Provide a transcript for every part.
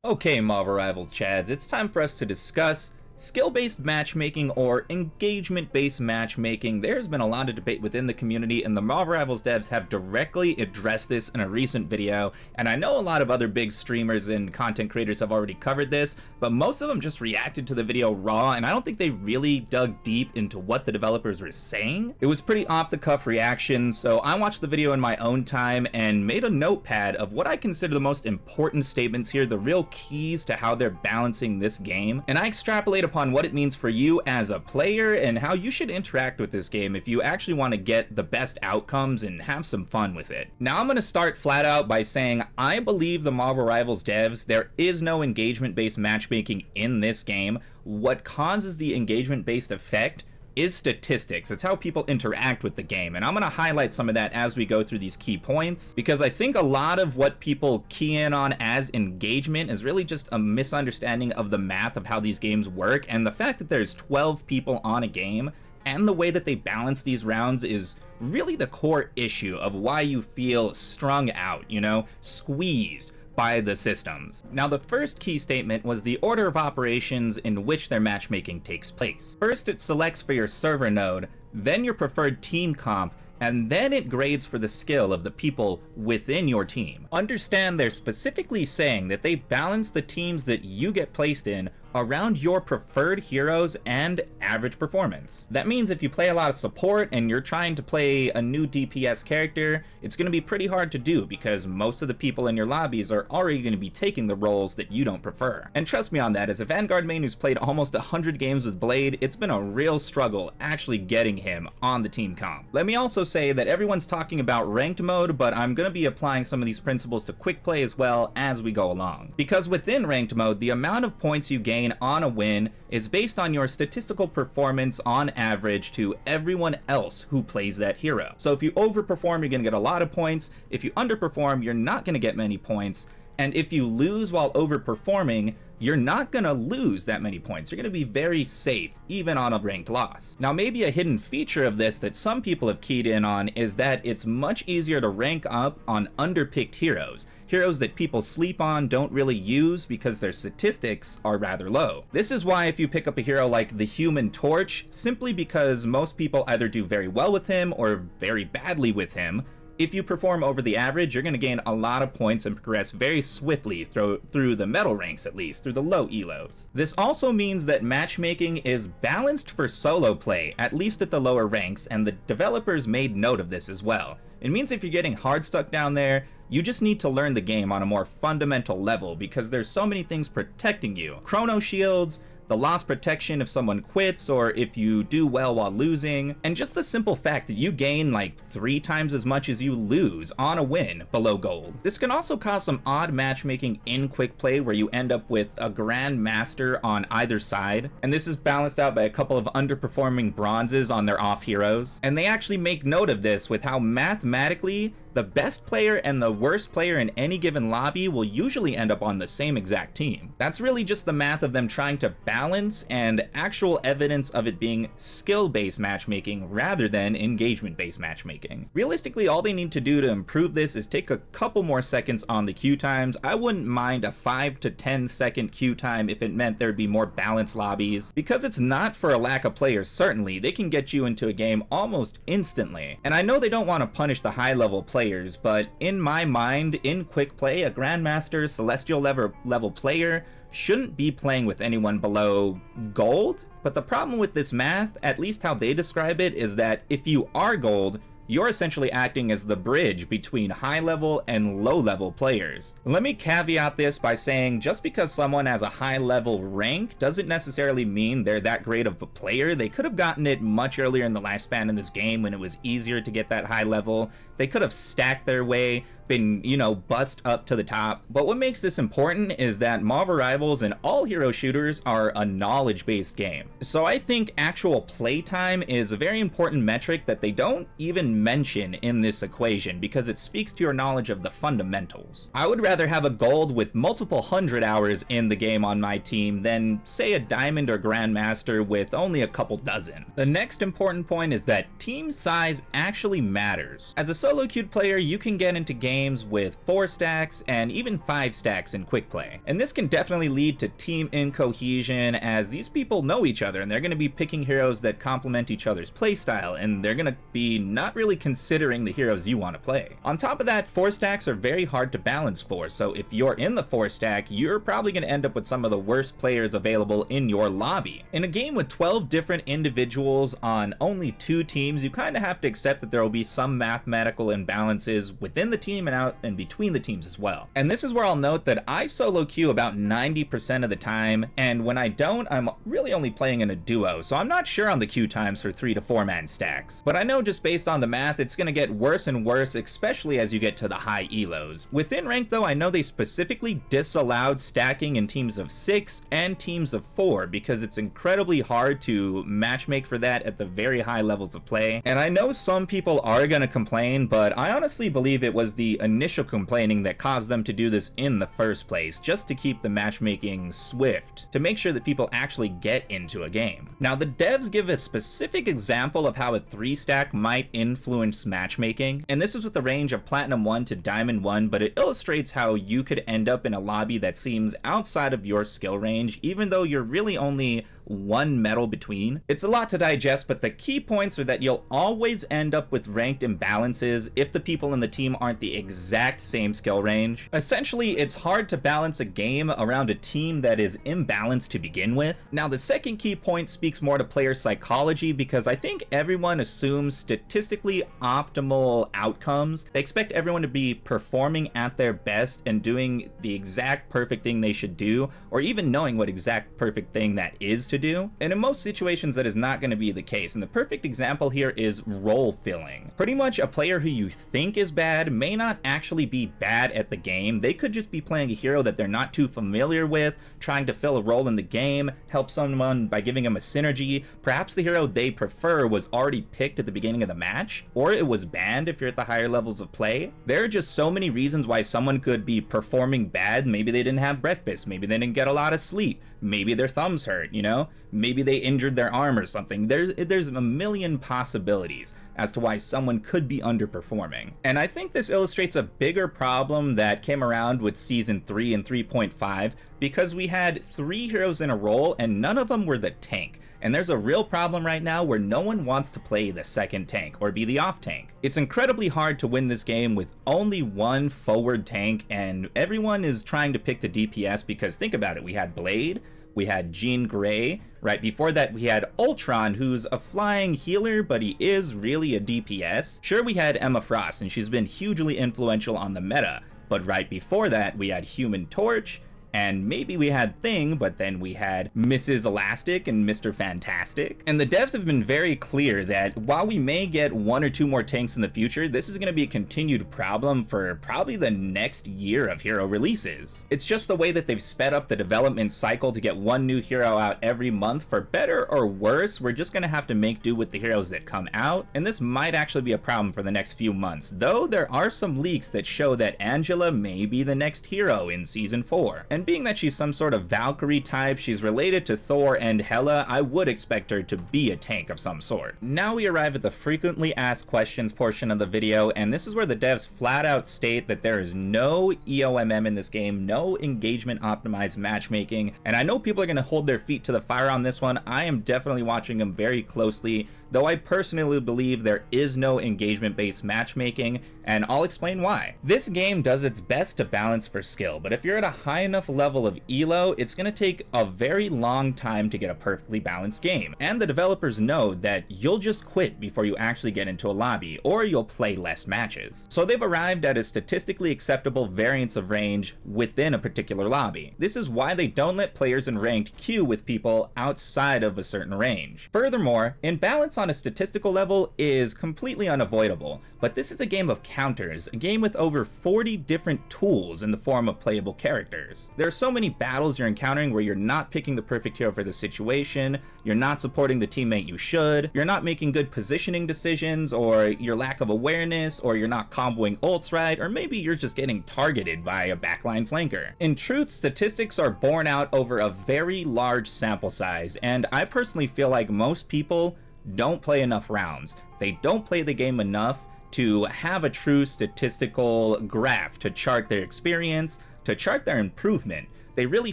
Okay, Marvel Rivals Chads, it's time for us to discuss skill-based matchmaking or engagement-based matchmaking. There's been a lot of debate within the community, and the Marvel Rivals devs have directly addressed this in a recent video, and I know a lot of other big streamers and content creators have already covered this, but most of them just reacted to the video raw, and I don't think they really dug deep into what the developers were saying. It was pretty off-the-cuff reaction, so I watched the video in my own time and made a notepad of what I consider the most important statements here, the real keys to how they're balancing this game, and I extrapolate upon what it means for you as a player and how you should interact with this game if you actually want to get the best outcomes and have some fun with it. Now I'm going to start flat out by saying I believe the Marvel Rivals devs, there is no engagement-based matchmaking in this game. What causes the engagement-based effect is statistics. It's how people interact with the game, and I'm going to highlight some of that as we go through these key points, because I think a lot of what people key in on as engagement is really just a misunderstanding of the math of how these games work, and the fact that there's 12 people on a game and the way that they balance these rounds is really the core issue of why you feel strung out, you know, squeezed by the systems. Now, the first key statement was the order of operations in which their matchmaking takes place. First, it selects for your server node, then your preferred team comp, and then it grades for the skill of the people within your team. Understand they're specifically saying that they balance the teams that you get placed in around your preferred heroes and average performance. That means if you play a lot of support and you're trying to play a new DPS character, it's going to be pretty hard to do because most of the people in your lobbies are already going to be taking the roles that you don't prefer. And trust me on that, as a Vanguard main who's played almost 100 games with Blade, it's been a real struggle actually getting him on the team comp. Let me also say that everyone's talking about ranked mode, but I'm going to be applying some of these principles to quick play as well as we go along. Because within ranked mode, the amount of points you gain on a win is based on your statistical performance on average to everyone else who plays that hero. So if you overperform, you're going to get a lot of points. If you underperform, you're not going to get many points. And if you lose while overperforming, you're not going to lose that many points. You're going to be very safe, even on a ranked loss. Now, maybe a hidden feature of this that some people have keyed in on is that it's much easier to rank up on underpicked heroes. Heroes that people sleep on, don't really use because their statistics are rather low. This is why if you pick up a hero like the Human Torch, simply because most people either do very well with him or very badly with him, if you perform over the average, you're going to gain a lot of points and progress very swiftly through the metal ranks, at least, through the low elos. This also means that matchmaking is balanced for solo play, at least at the lower ranks, and the developers made note of this as well. It means if you're getting hard stuck down there, you just need to learn the game on a more fundamental level because there's so many things protecting you. Chrono shields, the loss protection if someone quits or if you do well while losing, and just the simple fact that you gain like 3 times as much as you lose on a win below gold. This can also cause some odd matchmaking in quick play where you end up with a Grand Master on either side, and this is balanced out by a couple of underperforming bronzes on their off heroes. And they actually make note of this with how mathematically the best player and the worst player in any given lobby will usually end up on the same exact team. That's really just the math of them trying to balance and actual evidence of it being skill-based matchmaking rather than engagement-based matchmaking. Realistically, all they need to do to improve this is take a couple more seconds on the queue times. I wouldn't mind a 5 to 10 second queue time if it meant there'd be more balanced lobbies. Because it's not for a lack of players, certainly, they can get you into a game almost instantly. And I know they don't want to punish the high-level players, but in my mind, in quick play, a Grandmaster Celestial level player shouldn't be playing with anyone below gold. But the problem with this math, at least how they describe it, is that if you are gold, you're essentially acting as the bridge between high-level and low-level players. Let me caveat this by saying just because someone has a high-level rank doesn't necessarily mean they're that great of a player. They could have gotten it much earlier in the lifespan in this game when it was easier to get that high level. They could have stacked their way, been, you know, bust up to the top. But what makes this important is that Marvel Rivals and all hero shooters are a knowledge-based game. So I think actual playtime is a very important metric that they don't even mention in this equation because it speaks to your knowledge of the fundamentals. I would rather have a gold with multiple 100 hours in the game on my team than, say, a diamond or grandmaster with only a couple dozen. The next important point is that team size actually matters. As a solo queued player, you can get into games games with 4 stacks and even 5 stacks in quick play. And this can definitely lead to team incohesion, as these people know each other and they're going to be picking heroes that complement each other's playstyle, and they're going to be not really considering the heroes you want to play. On top of that, 4 stacks are very hard to balance for, so if you're in the 4 stack, you're probably going to end up with some of the worst players available in your lobby. In a game with 12 different individuals on only 2 teams, you kind of have to accept that there will be some mathematical imbalances within the team and out and between the teams as well. And this is where I'll note that I solo queue about 90% of the time, and when I don't, I'm really only playing in a duo, so I'm not sure on the queue times for 3 to 4 man stacks. But I know just based on the math, it's going to get worse and worse, especially as you get to the high elos. Within rank though, I know they specifically disallowed stacking in teams of 6 and teams of 4 because it's incredibly hard to matchmake for that at the very high levels of play. And I know some people are going to complain, but I honestly believe it was the initial complaining that caused them to do this in the first place, just to keep the matchmaking swift, to make sure that people actually get into a game. Now, the devs give a specific example of how a 3 stack might influence matchmaking, and this is with the range of Platinum 1 to Diamond 1, but it illustrates how you could end up in a lobby that seems outside of your skill range, even though you're really only 1 medal between. It's a lot to digest, but the key points are that you'll always end up with ranked imbalances if the people in the team aren't the exact same skill range. Essentially, it's hard to balance a game around a team that is imbalanced to begin with. Now, the second key point speaks more to player psychology, because I think everyone assumes statistically optimal outcomes. They expect everyone to be performing at their best and doing the exact perfect thing they should do, or even knowing what exact perfect thing that is to do. And in most situations, that is not going to be the case. And the perfect example here is role filling. Pretty much a player who you think is bad may not actually be bad at the game. They could just be playing a hero that they're not too familiar with, trying to fill a role in the game, help someone by giving them a synergy. Perhaps the hero they prefer was already picked at the beginning of the match, or it was banned if you're at the higher levels of play. There are just so many reasons why someone could be performing bad. Maybe they didn't have breakfast, maybe they didn't get a lot of sleep, maybe their thumbs hurt, you know? Maybe they injured their arm or something. There's a million possibilities as to why someone could be underperforming. And I think this illustrates a bigger problem that came around with Season 3 and 3.5, because we had 3 heroes in a role and none of them were the tank. And there's a real problem right now where no one wants to play the second tank or be the off tank. It's incredibly hard to win this game with only 1 forward tank, and everyone is trying to pick the DPS because think about it, we had Blade, we had Jean Grey, right before that we had Ultron, who's a flying healer, but he is really a DPS. Sure, we had Emma Frost, and she's been hugely influential on the meta, but right before that we had Human Torch, and maybe we had Thing, but then we had Mrs. Elastic and Mr. Fantastic. And the devs have been very clear that while we may get 1 or 2 more tanks in the future, this is going to be a continued problem for probably the next year of hero releases. It's just the way that they've sped up the development cycle to get 1 new hero out every month. For better or worse, we're just going to have to make do with the heroes that come out, and this might actually be a problem for the next few months, though there are some leaks that show that Angela may be the next hero in Season 4. And being that she's some sort of Valkyrie type, she's related to Thor and Hela, I would expect her to be a tank of some sort. Now we arrive at the frequently asked questions portion of the video, and this is where the devs flat out state that there is no EOMM in this game, no engagement optimized matchmaking, and I know people are going to hold their feet to the fire on this one. I am definitely watching them very closely, though I personally believe there is no engagement based matchmaking, and I'll explain why. This game does its best to balance for skill, but if you're at a high enough level of elo, it's going to take a very long time to get a perfectly balanced game, and the developers know that you'll just quit before you actually get into a lobby, or you'll play less matches. So they've arrived at a statistically acceptable variance of range within a particular lobby. This is why they don't let players in ranked queue with people outside of a certain range. Furthermore, imbalance on a statistical level is completely unavoidable, but this is a game of counters, a game with over 40 different tools in the form of playable characters. There are so many battles you're encountering where you're not picking the perfect hero for the situation, you're not supporting the teammate you should, you're not making good positioning decisions, or your lack of awareness, or you're not comboing ults right, or maybe you're just getting targeted by a backline flanker. In truth, statistics are borne out over a very large sample size, and I personally feel like most people don't play enough rounds. They don't play the game enough, to have a true statistical graph to chart their experience, to chart their improvement. They really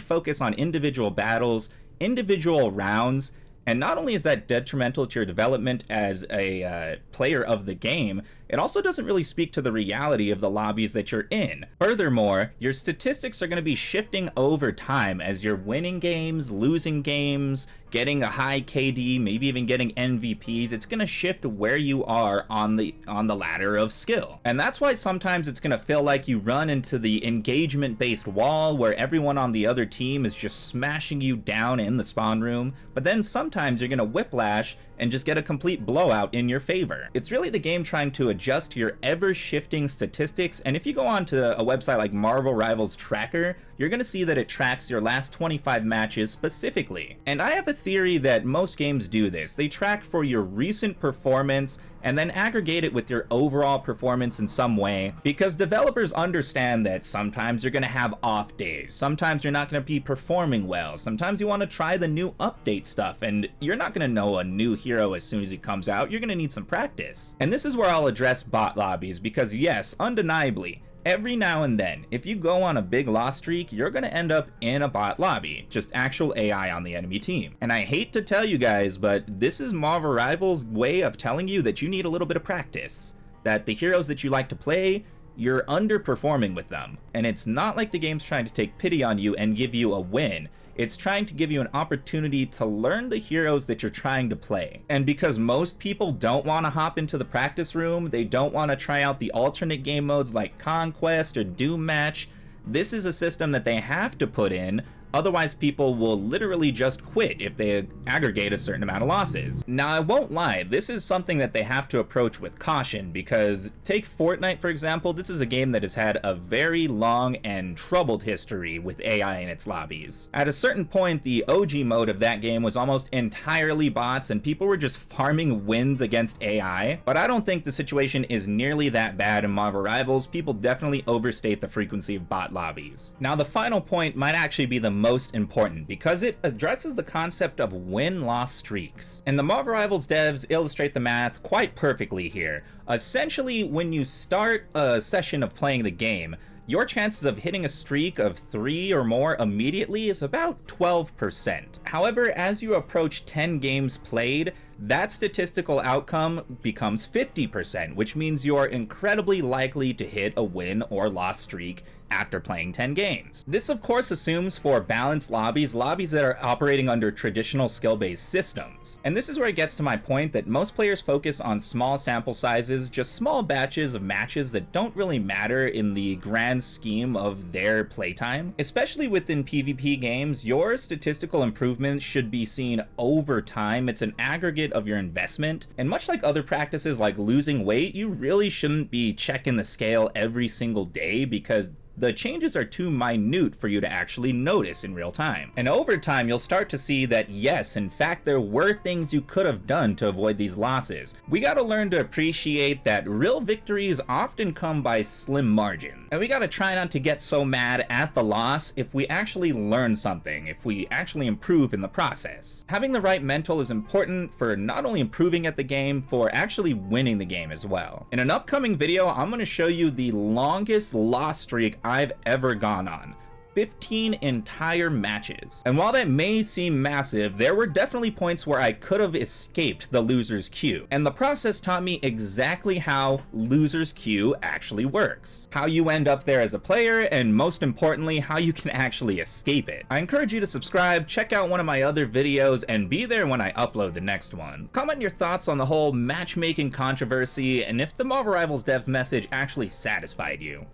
focus on individual battles, individual rounds, and not only is that detrimental to your development as a player of the game, it also doesn't really speak to the reality of the lobbies that you're in. Furthermore, your statistics are going to be shifting over time as you're winning games, losing games, getting a high KD, maybe even getting MVPs. It's going to shift where you are on the ladder of skill. And that's why sometimes it's going to feel like you run into the engagement-based wall where everyone on the other team is just smashing you down in the spawn room, but then sometimes you're going to whiplash and just get a complete blowout in your favor. It's really the game trying to adjust to your ever-shifting statistics, and if you go on to a website like Marvel Rivals Tracker, you're going to see that it tracks your last 25 matches specifically. And I have a theory that most games do this. They track for your recent performance and then aggregate it with your overall performance in some way, because developers understand that sometimes you're going to have off days, sometimes you're not going to be performing well, sometimes you want to try the new update stuff, and you're not going to know a new hero as soon as it comes out. You're going to need some practice. And this is where I'll address bot lobbies, because yes, undeniably, every now and then, if you go on a big loss streak, you're going to end up in a bot lobby, just actual AI on the enemy team. And I hate to tell you guys, but this is Marvel Rivals' way of telling you that you need a little bit of practice, that the heroes that you like to play, you're underperforming with them. And it's not like the game's trying to take pity on you and give you a win. It's trying to give you an opportunity to learn the heroes that you're trying to play. And because most people don't want to hop into the practice room, they don't want to try out the alternate game modes like Conquest or Doom Match, this is a system that they have to put in. Otherwise, people will literally just quit if they aggregate a certain amount of losses. Now, I won't lie, this is something that they have to approach with caution, because take Fortnite, for example. This is a game that has had a very long and troubled history with AI in its lobbies. At a certain point, the OG mode of that game was almost entirely bots, and people were just farming wins against AI. But I don't think the situation is nearly that bad in Marvel Rivals. People definitely overstate the frequency of bot lobbies. Now, the final point might actually be the most important, because it addresses the concept of win-loss streaks. And the Marvel Rivals devs illustrate the math quite perfectly here. Essentially, when you start a session of playing the game, your chances of hitting a streak of 3 or more immediately is about 12%. However, as you approach 10 games played, that statistical outcome becomes 50%, which means you're incredibly likely to hit a win or loss streak after playing 10 games. This of course assumes for balanced lobbies that are operating under traditional skill-based systems. And this is where it gets to my point that most players focus on small sample sizes, just small batches of matches that don't really matter in the grand scheme of their playtime. Especially within PvP games, your statistical improvements should be seen over time. It's an aggregate of your investment, and much like other practices like losing weight, you really shouldn't be checking the scale every single day, because the changes are too minute for you to actually notice in real time. And over time, you'll start to see that yes, in fact, there were things you could have done to avoid these losses. We gotta learn to appreciate that real victories often come by slim margin. And we gotta try not to get so mad at the loss if we actually learn something, if we actually improve in the process. Having the right mental is important for not only improving at the game, for actually winning the game as well. In an upcoming video, I'm gonna show you the longest loss streak I've ever gone on. 15 entire matches. And while that may seem massive, there were definitely points where I could have escaped the loser's queue. And the process taught me exactly how loser's queue actually works. How you end up there as a player, and most importantly, how you can actually escape it. I encourage you to subscribe, check out one of my other videos, and be there when I upload the next one. Comment your thoughts on the whole matchmaking controversy, and if the Marvel Rivals devs message actually satisfied you.